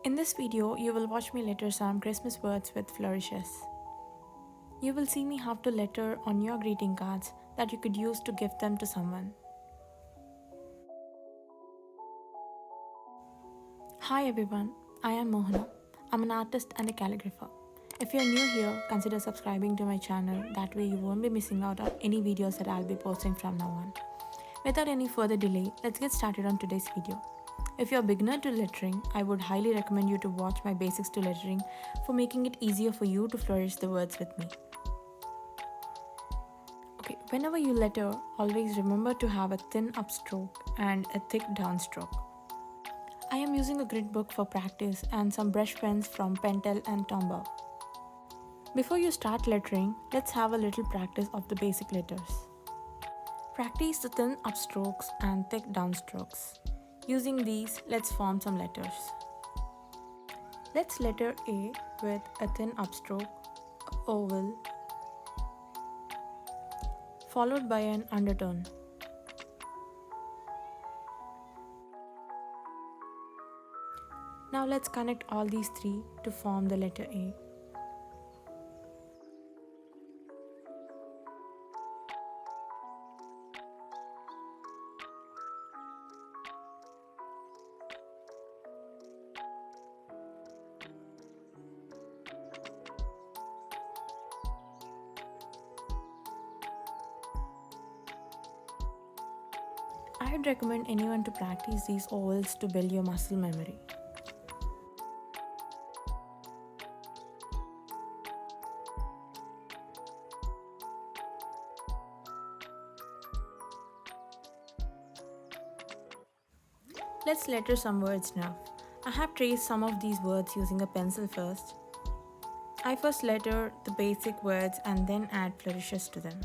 In this video, you will watch me letter some Christmas words with flourishes. You will see me how to letter on your greeting cards that you could use to gift them to someone. Hi everyone, I am Mohana. I'm an artist and a calligrapher. If you're new here, consider subscribing to my channel, that way you won't be missing out on any videos that I'll be posting from now on. Without any further delay, let's get started on today's video. If you're a beginner to lettering, I would highly recommend you to watch my basics to lettering for making it easier for you to flourish the words with me. Okay, whenever you letter, always remember to have a thin upstroke and a thick downstroke. I am using a grid book for practice and some brush pens from Pentel and Tombow. Before you start lettering, let's have a little practice of the basic letters. Practice the thin upstrokes and thick downstrokes. Using these, let's form some letters. Let's letter A with a thin upstroke, oval, followed by an undertone. Now let's connect all these three to form the letter A. I'd recommend anyone to practice these ovals to build your muscle memory. Let's letter some words now. I have traced some of these words using a pencil first. I first letter the basic words and then add flourishes to them.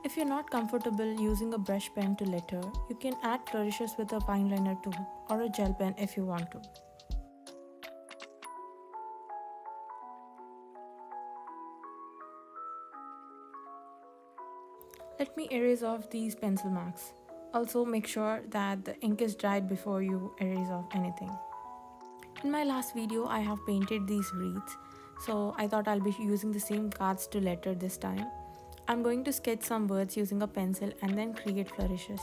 If you're not comfortable using a brush pen to letter, you can add flourishes with a fine liner too, or a gel pen if you want to. Let me erase off these pencil marks. Also make sure that the ink is dried before you erase off anything. In my last video, I have painted these wreaths, so I thought I'll be using the same cards to letter this time. I'm going to sketch some words using a pencil and then create flourishes.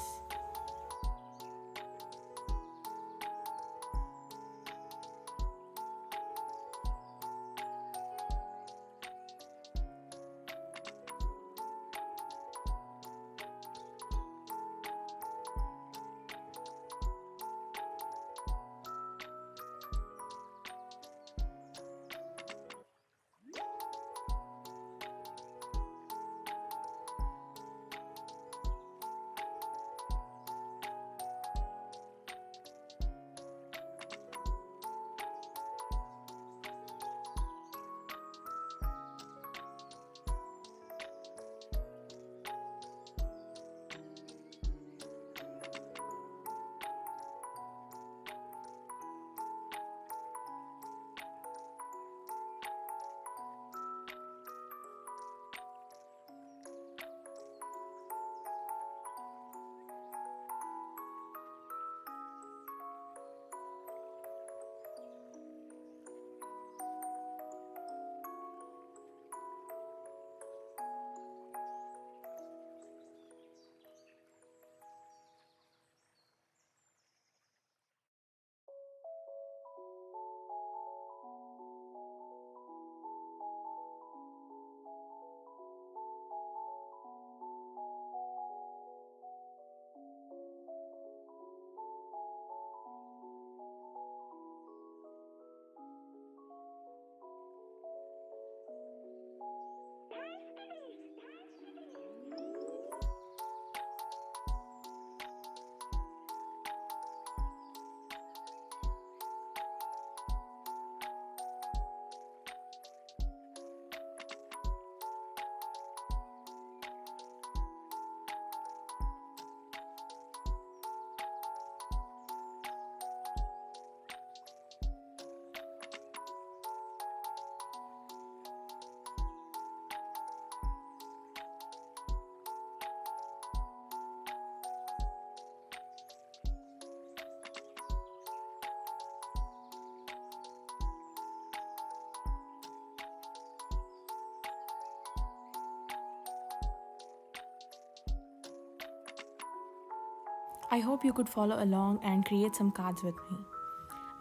I hope you could follow along and create some cards with me.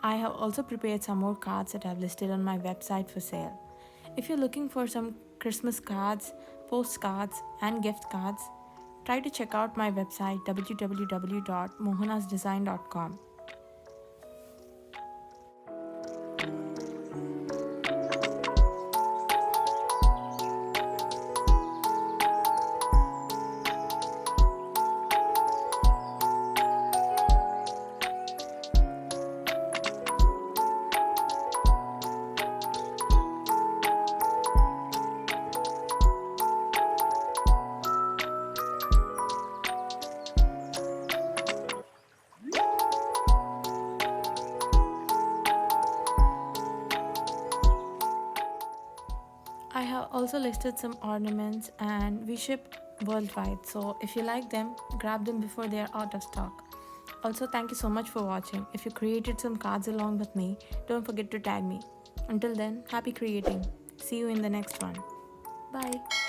I have also prepared some more cards that I've listed on my website for sale. If you're looking for some Christmas cards, postcards, and gift cards, try to check out my website www.mohanasdesign.com. I have also listed some ornaments and we ship worldwide, so if you like them, grab them before they are out of stock. Also, thank you so much for watching. If you created some cards along with me, don't forget to tag me. Until then, happy creating. See you in the next one. Bye.